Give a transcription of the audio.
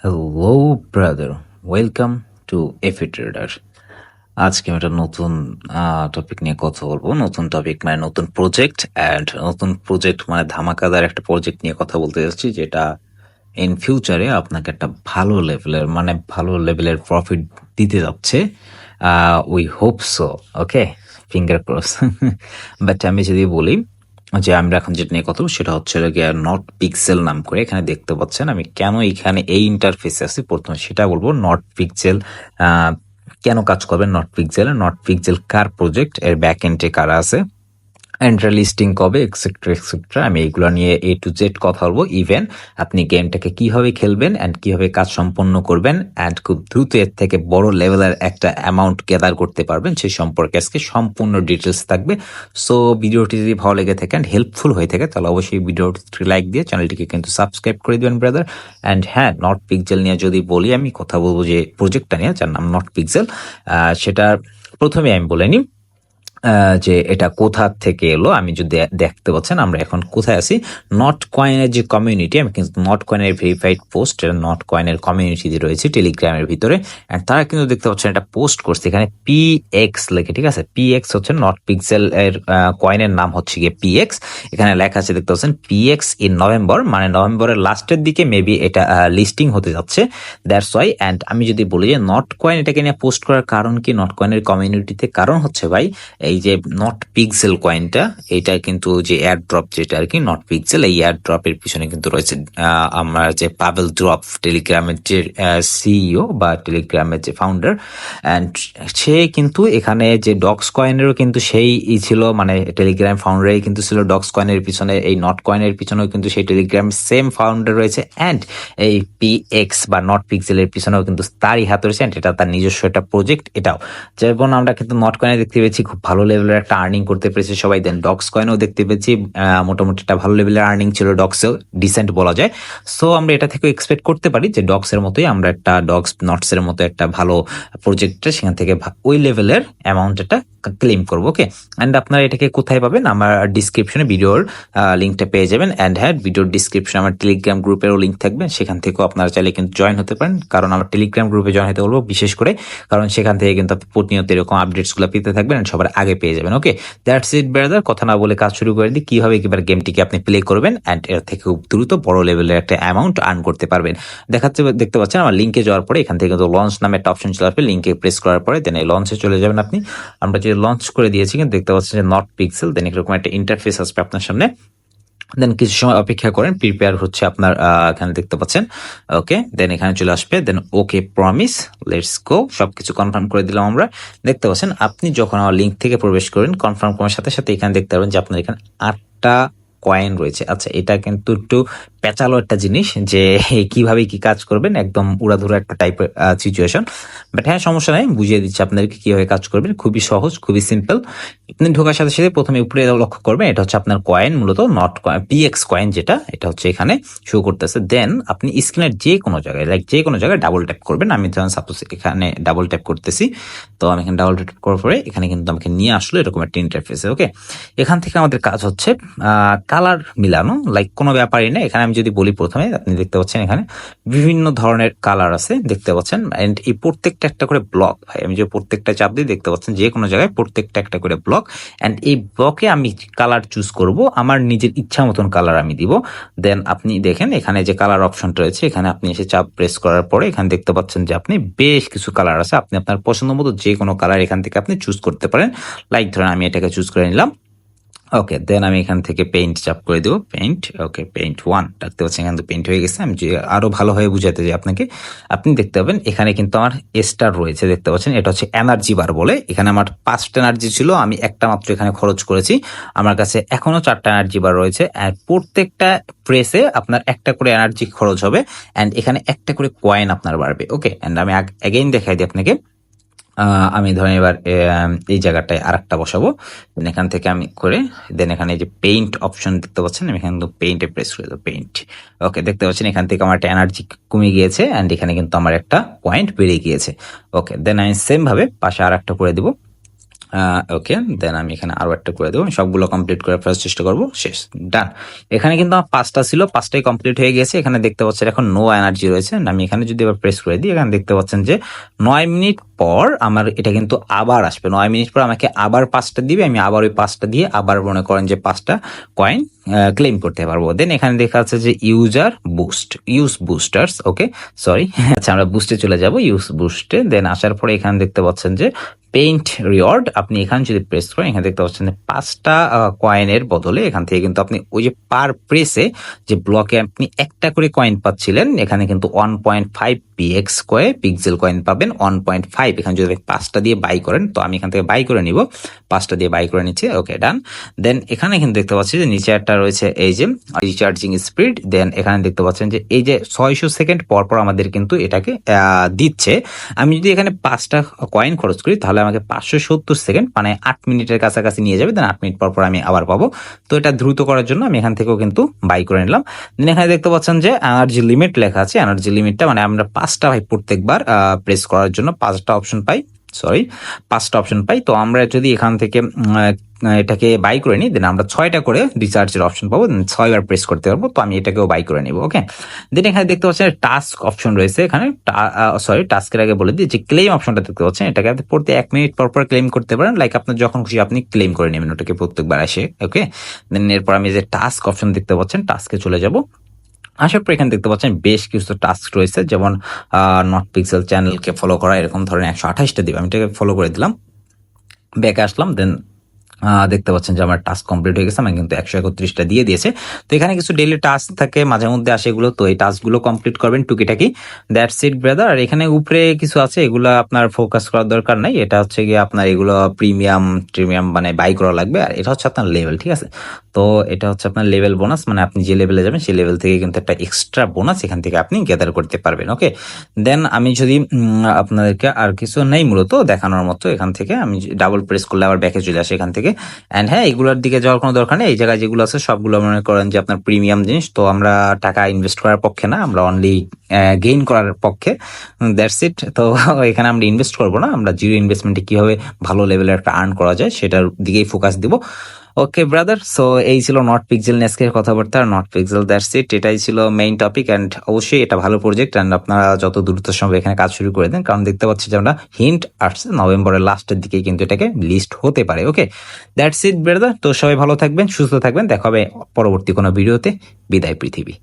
Hello brother, welcome to এফি trader. আজকে আমি একটা নতুন টপিক নিয়ে কথা বলবো। নতুন টপিক মানে নতুন প্রজেক্ট, অ্যান্ড নতুন প্রজেক্ট মানে ধামাকাদার একটা প্রজেক্ট নিয়ে কথা বলতে যাচ্ছি, যেটা ইন ফিউচারে আপনাকে একটা ভালো লেভেলের প্রফিট দিতে যাচ্ছে। We hope so, okay, finger cross. But আমি যদি বলি যে আমরা এখন যেটা নিয়ে কথা বলবো সেটা হচ্ছে গিয়ে নট পিক্সেল নাম করে এখানে দেখতে পাচ্ছেন। আমি কেন এখানে এই ইন্টারফেসে আছি প্রথমে সেটা বলবো। নট পিক্সেল কেন কাজ করবে নট পিক্সেল কার প্রজেক্ট, এর ব্যাক এন্ডে কারা আছে, এন্ট্রি লিস্টিং কবে, এক্সেট্রা এক্সেট্রা। আমি এগুলো নিয়ে এ টু জেড কথা বলবো। ইভেন আপনি গেমটাকে কিভাবে খেলবেন অ্যান্ড কিভাবে কাজ সম্পন্ন করবেন অ্যান্ড খুব দ্রুত এর থেকে বড় লেভেলের একটা অ্যামাউন্ট গ্যাদার করতে পারবেন সেই সম্পর্কে আজকে সম্পূর্ণ ডিটেলস থাকবে। সো ভিডিওটি যদি ভালো লেগে থাকে অ্যান্ড হেল্পফুল হয়ে থাকে তাহলে অবশ্যই ভিডিওটি লাইক দিয়ে চ্যানেলটিকে কিন্তু সাবস্ক্রাইব করে দেবেন ব্রাদার। অ্যান্ড হ্যাঁ, নট পিক্সেল নিয়ে যদি বলি, আমি কথা বলবো যে প্রজেক্টটা নিয়ে, যার নাম নট পিক্সেল। সেটা প্রথমে আমি বলে নিই যে এটা কোথা থেকে এলো। আমি যদি দেখতে পাচ্ছেন আমরা এখন কোথায় আছি, নট কয়েনের যে কমিউনিটি, আমি কিন্তু নট কয়েনের ভেরিফাইড পোস্ট, নট কয়েনের কমিউনিটি যে রয়েছে টেলিগ্রামের ভিতরে, এন্ড তারা কিন্তু দেখতে পাচ্ছেন এটা পোস্ট করছে এখানে পিএক্স লেখে, ঠিক আছে। পিএক্স হচ্ছে নট পিক্সেল এর কয়েনের নাম হচ্ছে গিয়ে পিএক্স। এখানে লেখা আছে দেখতে পাচ্ছেন পিএক্স ইন নভেম্বর, মানে নভেম্বরের লাস্টের দিকে মেবি এটা লিস্টিং হতে যাচ্ছে, দ্যাটস ওয়াই। অ্যান্ড আমি যদি বলি যে নট কয়েন এটাকে নিয়ে পোস্ট করার কারণ কি, নট কয়েনের কমিউনিটিতে কারণ হচ্ছে ভাই এই যে নট পিক্সেল কয়েনটা, এটা কিন্তু যে এয়ার ড্রপ যেটা আর কি নট পিক্সেল, এই এয়ার ড্রপের পিছনে কিন্তু রয়েছে আমার যে পাভেল ড্রপ, টেলিগ্রামের যে সিইও বা টেলিগ্রামের যে ফাউন্ডার, অ্যান্ড সে কিন্তু এখানে যে ডক্স কয়েনেরও কিন্তু সেই ছিল, মানে টেলিগ্রাম ফাউন্ডারই কিন্তু ছিল ডক্স কয়েনের পিছনে, এই নট কয়েনের পিছনেও কিন্তু সেই টেলিগ্রাম সেম ফাউন্ডার রয়েছে, অ্যান্ড এই পিএক্স বা নট পিক্সেলের পিছনেও কিন্তু তারই হাত রয়েছে, এটা তার নিজস্ব একটা প্রজেক্ট। এটাও যেমন আমরা কিন্তু নট কয়েনে দেখতে পেয়েছি খুব ভালো লেভেলের একটা আর্নিং করতে পেরেছে সবাই, দেন ডক্স কয়েনও দেখতে পেয়েছি মোটামুটি একটা ভালো লেভেলের আর্নিং ছিল, ডক্সেও ডিসেন্ট বলা যায়। সো আমরা এটা থেকে এক্সপেক্ট করতে পারি যে ডক্সের মতোই আমরা একটা ডক্স নটসের মতো একটা ভালো প্রজেক্টটা সেখান থেকে ওই লেভেলের অ্যামাউন্ট একটা ক্লেম করবো, ওকে। অ্যান্ড আপনারা এটাকে কোথায় পাবেন, আমার ডিসক্রিপশনে ভিডিওর লিঙ্কটা পেয়ে যাবেন। অ্যান্ড হ্যাঁ, ভিডিওর ডিসক্রিপশনে আমার টেলিগ্রাম গ্রুপেরও লিঙ্ক থাকবে, সেখান থেকেও আপনারা চাইলে কিন্তু জয়েন হতে পারেন। কারণ আমার টেলিগ্রাম গ্রুপে জয়েন হতে বলবো বিশেষ করে, কারণ সেখান থেকে কিন্তু আপনি প্রতিনিয়ত এরকম আপডেটসগুলো পেতে থাকবেন, সবার আগে পেয়ে যাবেন, ওকে। দ্যাটস ইট ব্রাদার, কথা না বলে কাজ শুরু করে দিই। কিভাবে এবার গেমটিকে আপনি প্লে করবেন অ্যান্ড এর থেকে খুব দ্রুত বড় লেভেলের একটা অ্যামাউন্ট আর্ন করতে পারবেন। দেখতে পাচ্ছেন আমার লিঙ্কে যাওয়ার পরে এখান থেকে কিন্তু লঞ্চ নামে একটা অপশন চলে আসবে, লিঙ্কে প্রেস করার পরে দেন এই লঞ্চে চলে যাবেন আপনি। আমরা যে লঞ্চ করে দিয়েছি কিন্তু দেখতে পাচ্ছেন যে নট পিক্সেল, দেন এরকম একটা ইন্টারফেস আসবে আপনার সামনে। দেন কিছু সময় অপেক্ষা করেন, প্রিপেয়ার হচ্ছে আপনার এখানে দেখতে পাচ্ছেন, ওকে। দেন এখানে চলে আসবে, দেন ওকে প্রমিস, লেটস গো, সবকিছু কনফার্ম করে দিলাম আমরা। দেখতে পাচ্ছেন আপনি যখন আমার লিঙ্ক থেকে প্রবেশ করেন, কনফার্ম করার সাথে সাথে এখানে দেখতে পাবেন যে আপনার এখানে 8টা কয়েন রয়েছে। আচ্ছা, এটা কিন্তু একটু পেঁচালো একটা জিনিস যে কিভাবে কি কাজ করবেন, একদম উড়াধুরা একটা টাইপের সিচুয়েশন। বাট হ্যাঁ, সমস্যা নাই, বুঝিয়ে দিচ্ছি আপনাদেরকে কিভাবে কাজ করবেন। খুবই সহজ, খুবই সিম্পল। আপনি ঢোকার সাথে সাথে প্রথমে উপরে লক্ষ্য করবেন, এটা হচ্ছে আপনার কয়েন, মূলত নট কয়েন পিএক্স কয়েন, যেটা এটা হচ্ছে এখানে শো করতেছে। দেন আপনি স্ক্রিনের যে কোনো জায়গায়, লাইক যে কোনো জায়গায় ডাবল ট্যাপ করবেন। আমি ধরেন সাপোজ এখানে ডাবল ট্যাপ করতেছি, তো আমি এখানে ডাবল ট্যাপ করার পরে এখানে কিন্তু আমাকে নিয়ে আসলো এরকম একটা ইন্টারফেসে, ওকে। এখান থেকে আমাদের কাজ হচ্ছে কালার মিলানো, লাইক কোনো ব্যাপারই না। এখানে আমি যদি বলি, প্রথমে আপনি দেখতে পাচ্ছেন এখানে বিভিন্ন ধরনের কালার আছে, দেখতে পাচ্ছেন। এন্ড এই প্রত্যেকটা একটা করে ব্লক, ভাই আমি যে প্রত্যেকটা চাপ দিই দেখতে পাচ্ছেন যে কোনো জায়গায় প্রত্যেকটা একটা করে ব্লক। অ্যান্ড এই ব্লকে আমি কালার চুজ করব, আমার নিজের ইচ্ছা মতন কালার আমি দিব। দেন আপনি দেখেন এখানে যে কালার অপশনটা রয়েছে, এখানে আপনি এসে চাপ প্রেস করার পরে এখানে দেখতে পাচ্ছেন যে আপনি বেশ কিছু কালার আছে, আপনি আপনার পছন্দ মতো যে কোনো কালার এখান থেকে আপনি চুজ করতে পারেন। লাইক ধরেন আমি এটাকে চুজ করে নিলাম, ওকে। দেন আমি এখান থেকে পেইন্ট চাপ করে দেবো, পেইন্ট, ওকে, পেইন্ট 1 দেখতে পাচ্ছেন এখানে তো পেইন্ট হয়ে গেছে। আমি যে আরো ভালোভাবে বুঝাতে যাই আপনাকে, আপনি দেখতে পাবেন এখানে কিন্তু আমার স্টার রয়েছে, দেখতে পাচ্ছেন এটা হচ্ছে এনার্জি বার বলে। এখানে আমার 5টা এনার্জি ছিল, আমি একটা মাত্র এখানে খরচ করেছি, আমার কাছে এখনো 4টা এনার্জি বার রয়েছে। আর প্রত্যেকটা প্রেসে আপনার একটা করে এনার্জি খরচ হবে, অ্যান্ড এখানে একটা করে কয়েন আপনার বাড়বে, ওকে। অ্যান্ড আমি অ্যাগেইন দেখাই দিই আপনাকে। আমি ধরেন এবার এই জায়গাটায় আরেকটা বসাবো, দেন এখান থেকে আমি করে, দেন এখানে যে পেইন্ট অপশন দেখতে পাচ্ছেন, আমি এখানে পেইন্টে প্রেস করে দেবো, পেইন্ট, ওকে। দেখতে পাচ্ছেন এখান থেকে আমার একটা এনার্জি কমে গিয়েছে, অ্যান্ড এখানে কিন্তু আমার একটা পয়েন্ট বেড়ে গিয়েছে, ওকে। দেন আমি সেম ভাবে পাশে আর একটা করে দিব, ওকে, দেন আমি এখানে আরো একটা করে দেবো, সবগুলো কমপ্লিট করে ফেরার চেষ্টা করবো, শেষ, ডান। এখানে কিন্তু আমার 5টা ছিল, 5টাই কমপ্লিট হয়ে গেছে। এখানে দেখতে পাচ্ছেন এখন নো এনার্জি রয়েছে। আমি এখানে যদি এবার প্রেস করে দিই, এখানে দেখতে পাচ্ছেন যে 9 মিনিট পর আমার এটা কিন্তু আবার আসবে। 9 মিনিট পর আমাকে আবার 5টা দিবে, আমি আবার ওই 5টা দিয়ে আবার মনে করেন যে 5টা কয়েন ক্লেম করতে পারবো। দেন এখানে দেখা যাচ্ছে যে ইউজ বুস্টার্স, ওকে সরি। আচ্ছা, আমরা বুস্টে চলে যাব, ইউজ বুস্টে। দেন আসার পরে এখানে দেখতে পাচ্ছেন যে পেইন্ট রিওয়ার্ড, আপনি এখানে যদি প্রেস করেন, এখানে দেখতে পাচ্ছেন যে 5টা কয়েনের বদলে এখান থেকে কিন্তু আপনি ওই যে পার প্রেসে যে ব্লকে আপনি একটা করে কয়েন পাচ্ছিলেন, এখানে কিন্তু 1.5 পিএক্স করে পিক্সেল কয়েন পাবেন 1.5। এখানে যদি 5টা দিয়ে বাই করেন, তো আমি এখান থেকে বাই করে নিব, 5টা দিয়ে বাই করে নিচ্ছি, ওকে ডান। দেন এখানে কিন্তু দেখতে পাচ্ছি যে নিচে একটা রয়েছে এই যে রিচার্জিং স্পিড। দেন এখানে দেখতে পাচ্ছেন যে এই যে 600 সেকেন্ড পর পর আমাদের কিন্তু এটাকে দিচ্ছে। আমি যদি এখানে 5টা কয়েন খরচ করি, তাহলে আমাকে 570 সেকেন্ড মানে 8 মিনিটের কাছাকাছি নিয়ে যাবে। দেন 8 মিনিট পর পর আমি আবার পাবো। তো এটা দ্রুত করার জন্য আমি এখান থেকেও কিন্তু বাই করে নিলাম। দেন এখানে দেখতে পাচ্ছেন যে এনার্জি লিমিট লেখা আছে। এনার্জি লিমিটটা মানে আমরা 5টা ভাই প্রত্যেকবার প্রেস করার জন্য 5টা অপশন পাই, সরি 5টা অপশন পাই। তো আমরা যদি এখান থেকে এটাকে বাই করে নিই, দেন আমরা 6টা করে রিচার্জের অপশন পাবো, 6বার প্রেস করতে পারবো। তো আমি এটাকেও বাই করে নিব, ওকে। দেন এখানে দেখতে পাচ্ছেন টাস্ক অপশন রয়েছে। এখানে সরি, টাস্কের আগে বলে দিই যে ক্লেম অপশনটা দেখতে পাচ্ছেন, এটাকে আপনি প্রতি 1 মিনিট পর পর ক্লেম করতে পারেন। লাইক আপনার যখন খুশি আপনি ক্লেম করে নেবেন ওটাকে প্রত্যেকবার আসে, ওকে। দেন এরপর আমি যে টাস্ক অপশন দেখতে পাচ্ছেন, টাস্কে চলে যাব। আসার পর এখানে দেখতে পাচ্ছেন বেশ কিছু টাস্ক রয়েছে, যেমন নট পিক্সেল চ্যানেলকে ফলো করা, এরকম ধরনের 128টা দিবে। আমি এটাকে ফলো করে দিলাম, ব্যাকে আসলাম। দেন দেখতে পাচ্ছেন যে আমার টাস্ক কমপ্লিট হয়ে গেছে, আমার কিন্তু 131টা দিয়ে দিয়েছে। তো এখানে কিছু ডেইলি টাস্ক থাকে, মাঝে মধ্যে আসে এগুলো, তো এই টাস্কগুলো কমপ্লিট করবেন টুকিটাকি। That's it brother. আর এখানে উপরে কিছু আছে, এগুলো আপনার ফোকাস করার দরকার নাই। এটা হচ্ছে গিয়ে আপনার এগুলো প্রিমিয়াম মানে বাই করা লাগবে। আর এটা হচ্ছে আপনার লেভেল, ঠিক আছে। তো এটা হচ্ছে আপনার লেভেল বোনাস, মানে আপনি যে লেভেলে যাবেন সেই লেভেল থেকে কিন্তু একটা এক্সট্রা বোনাস এখান থেকে আপনি গ্যাদার করতে পারবেন, ওকে। দেন আমি যদি আপনাদেরকে আর কিছু নেই মূলত দেখানোর মতো, এখান থেকে আমি ডাবল প্রেস করলে আবার ব্যাকে চলে আসে এখান থেকে। অ্যান্ড হ্যাঁ, এগুলোর দিকে যাওয়ার কোনো দরকার নেই। এই জায়গায় যেগুলো আছে সবগুলো মনে করেন যে আপনার প্রিমিয়াম জিনিস। তো আমরা টাকা ইনভেস্ট করার পক্ষে না, আমরা অনলি গেইন করার পক্ষে, দ্যাটস ইট। তো এখানে আমরা ইনভেস্ট করবো না, আমরা জিরো ইনভেস্টমেন্টে কিভাবে ভালো লেভেলের একটা আর্ন করা যায় সেটার দিকেই ফোকাস দিব। ওকে ব্রাদার, সো এই ছিল নট পিক্সেল নেস্কের কথাবার্তা। নট পিক্সেল, দ্যাটস ইট, এটাই ছিল মেইন টপিক। অ্যান্ড অবশ্যই এটা ভালো প্রজেক্ট, অ্যান্ড আপনারা যত দ্রুত সম্ভব এখানে কাজ শুরু করে দেন, কারণ দেখতে পাচ্ছি যে আমরা হিন্ট আসছে নভেম্বরের লাস্টের দিকে কিন্তু এটাকে লিস্ট হতে পারে, ওকে। That's it brother. তো সবাই ভালো থাকবেন, সুস্থ থাকবেন, দেখা হবে পরবর্তী কোনো ভিডিওতে। বিদায় পৃথিবী।